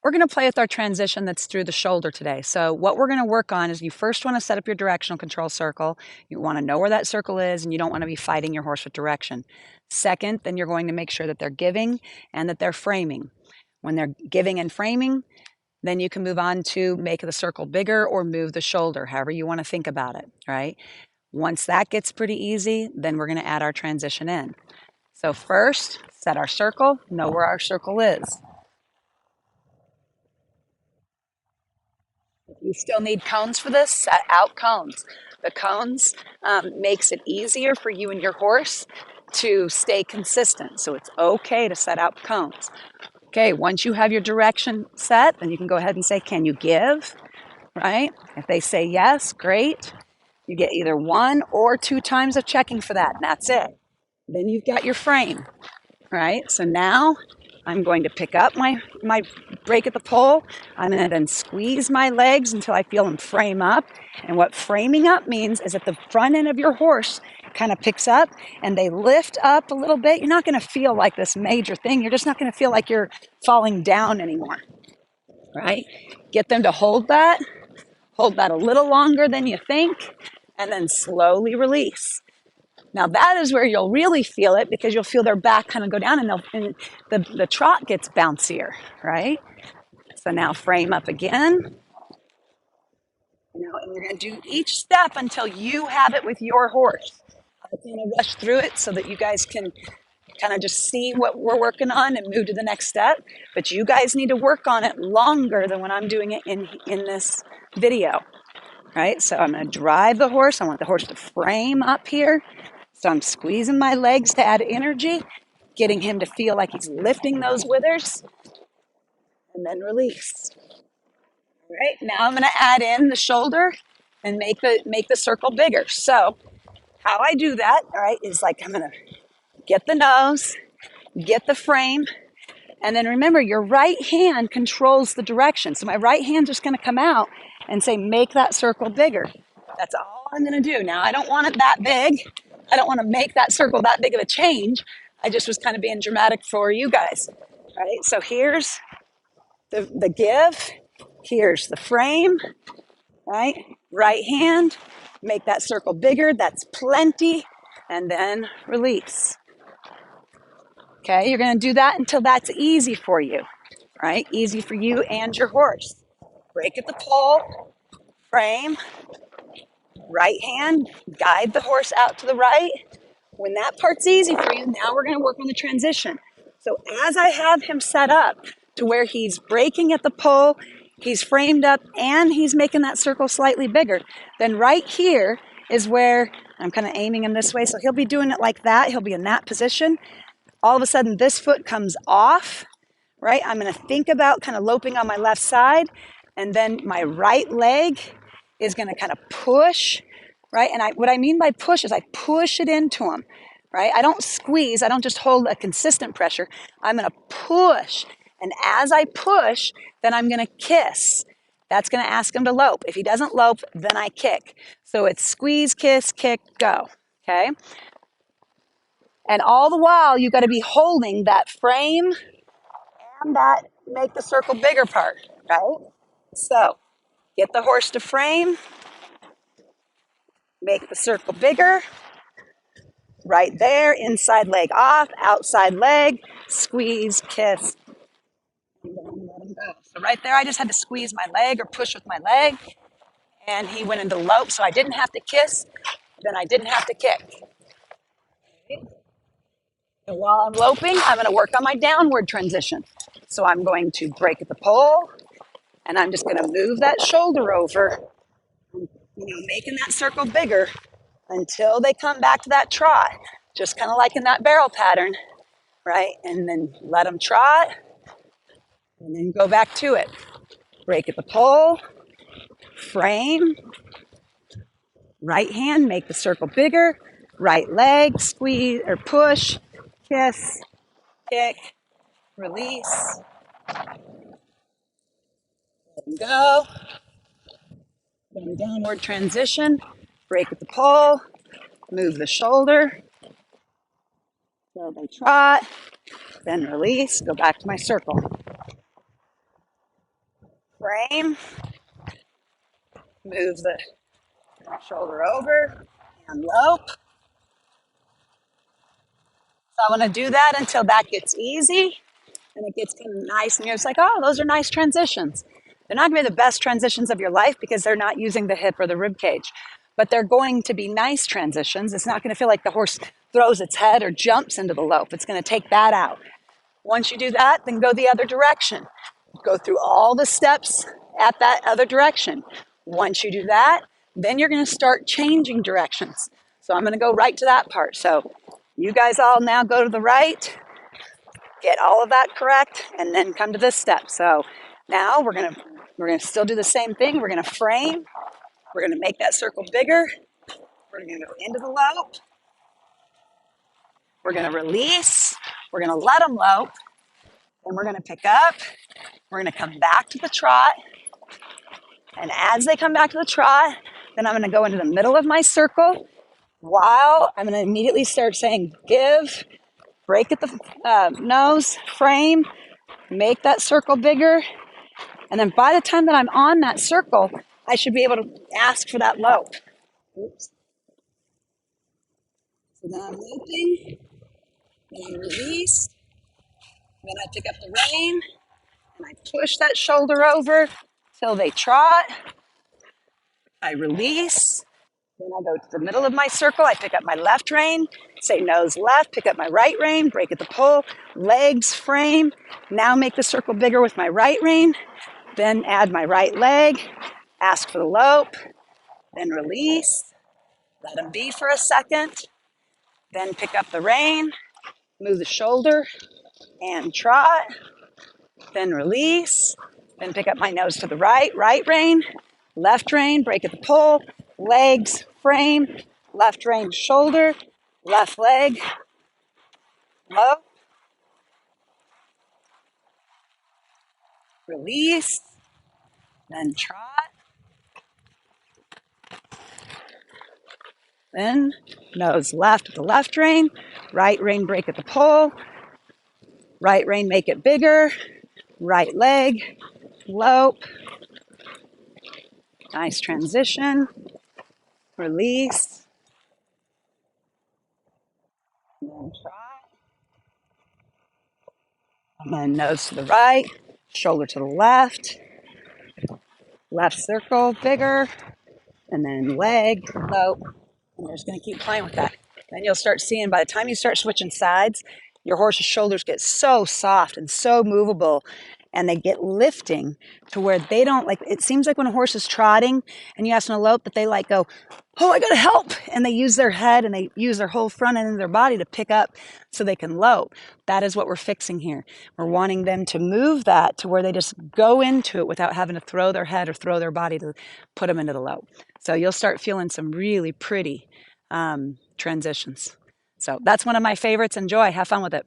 We're going to play with our transition that's through the shoulder today. So what we're going to work on is you first want to set up your directional control circle. You want to know where that circle is, and you don't want to be fighting your horse with direction. Second, then you're going to make sure that they're giving and that they're framing. When they're giving and framing, then you can move on to make the circle bigger or move the shoulder, however you want to think about it, right? Once that gets pretty easy, then we're going to add our transition in. So first, set our circle, know where our circle is. You still need cones for this, set out cones. The cones makes it easier for you and your horse to stay consistent. So it's okay to set out cones. Okay, once you have your direction set, then you can go ahead and say, can you give, right? If they say yes, great. You get either 1 or 2 times of checking for that, and that's it. Then you've got your frame, right? So now I'm going to pick up my break at the pole. I'm going to then squeeze my legs until I feel them frame up. And what framing up means is that the front end of your horse kind of picks up and they lift up a little bit. You're not going to feel like this major thing. You're just not going to feel like you're falling down anymore, right? Get them to hold that a little longer than you think, and then slowly release. Now that is where you'll really feel it, because you'll feel their back kind of go down, and the trot gets bouncier, right? So now frame up again. And you're going to do each step until you have it with your horse. I'm going to rush through it so that you guys can kind of just see what we're working on and move to the next step. But you guys need to work on it longer than when I'm doing it in this video, right? So I'm going to drive the horse. I want the horse to frame up here. So I'm squeezing my legs to add energy, getting him to feel like he's lifting those withers, and then release. All right, now I'm going to add in the shoulder and make the circle bigger. So how I do that, all right, is like I'm going to get the nose, get the frame, and then remember your right hand controls the direction. So my right hand's just going to come out and say, make that circle bigger. That's all I'm going to do. Now, I don't want it that big. I don't want to make that circle that big of a change. I just was kind of being dramatic for you guys, right? So here's the give. Here's the frame, right? Right hand, make that circle bigger. That's plenty. And then release. Okay, you're going to do that until that's easy for you, right? Easy for you and your horse. Break at the pole, frame, right hand, guide the horse out to the right. When that part's easy for you, now we're going to work on the transition. So as I have him set up to where he's breaking at the pole, he's framed up, and he's making that circle slightly bigger, then right here is where I'm kind of aiming him this way. So he'll be doing it like that. He'll be in that position. All of a sudden, this foot comes off, right? I'm going to think about kind of loping on my left side, and then my right leg is going to kind of push, right? And what I mean by push is I push it into him, right? I don't squeeze. I don't just hold a consistent pressure. I'm going to push. And as I push, then I'm going to kiss. That's going to ask him to lope. If he doesn't lope, then I kick. So it's squeeze, kiss, kick, go, okay? And all the while, you got to be holding that frame and that make the circle bigger part, right? So get the horse to frame, make the circle bigger, right there, inside leg off, outside leg, squeeze, kiss, and then let him go. So right there, I just had to squeeze my leg or push with my leg, and he went into lope, so I didn't have to kiss, then I didn't have to kick. Okay. And while I'm loping, I'm going to work on my downward transition. So I'm going to break at the pole, and I'm just going to move that shoulder over, making that circle bigger until they come back to that trot, just kind of like in that barrel pattern, right? And then let them trot, and then go back to it. Break at the pole, frame, right hand, make the circle bigger, right leg, squeeze or push, kiss, kick, release, let them go. Then downward transition, break at the pole, move the shoulder, so they trot, then release, go back to my circle. frame, move the shoulder over, and lope. So I want to do that until that gets easy and it gets kind of nice. And you're just like, oh, those are nice transitions. They're not going to be the best transitions of your life because they're not using the hip or the rib cage, but they're going to be nice transitions. It's not going to feel like the horse throws its head or jumps into the lope. It's going to take that out. Once you do that, then go the other direction. Go through all the steps at that other direction. Once you do that, then you're going to start changing directions. So I'm going to go right to that part. So you guys all now go to the right, get all of that correct, and then come to this step. So now we're gonna still do the same thing. We're gonna frame. We're gonna make that circle bigger. We're gonna go into the lope. We're gonna release. We're gonna let them lope. Then we're gonna pick up. We're gonna come back to the trot. And as they come back to the trot, then I'm gonna go into the middle of my circle while I'm gonna immediately start saying give, break at the nose, frame, make that circle bigger. And then by the time that I'm on that circle, I should be able to ask for that lope. Oops. So then I'm looping, then I release, then I pick up the rein, and I push that shoulder over till they trot. I release, then I go to the middle of my circle, I pick up my left rein, say nose left, pick up my right rein, break at the pull, legs, frame. Now make the circle bigger with my right rein, then add my right leg, ask for the lope, then release, let them be for a second, then pick up the rein, move the shoulder and trot, then release, then pick up my nose to the right, right rein, left rein, break at the pull, legs, frame, left rein, shoulder, left leg, low, release, then trot, then nose left with the left rein, right rein, break at the pull, right rein, make it bigger, right leg, lope, nice transition, release, and then trot, and then nose to the right, shoulder to the left, left circle, bigger, and then leg, lope, and you're just going to keep playing with that. Then you'll start seeing by the time you start switching sides, your horse's shoulders get so soft and so movable and they get lifting to where they don't like it seems like when a horse is trotting and you ask them to lope that they like go, oh, I gotta help, and they use their head and they use their whole front end of their body to pick up so they can lope. That is what we're fixing here. We're wanting them to move that to where they just go into it without having to throw their head or throw their body to put them into the lope. So you'll start feeling some really pretty transitions. So that's one of my favorites. Enjoy. Have fun with it.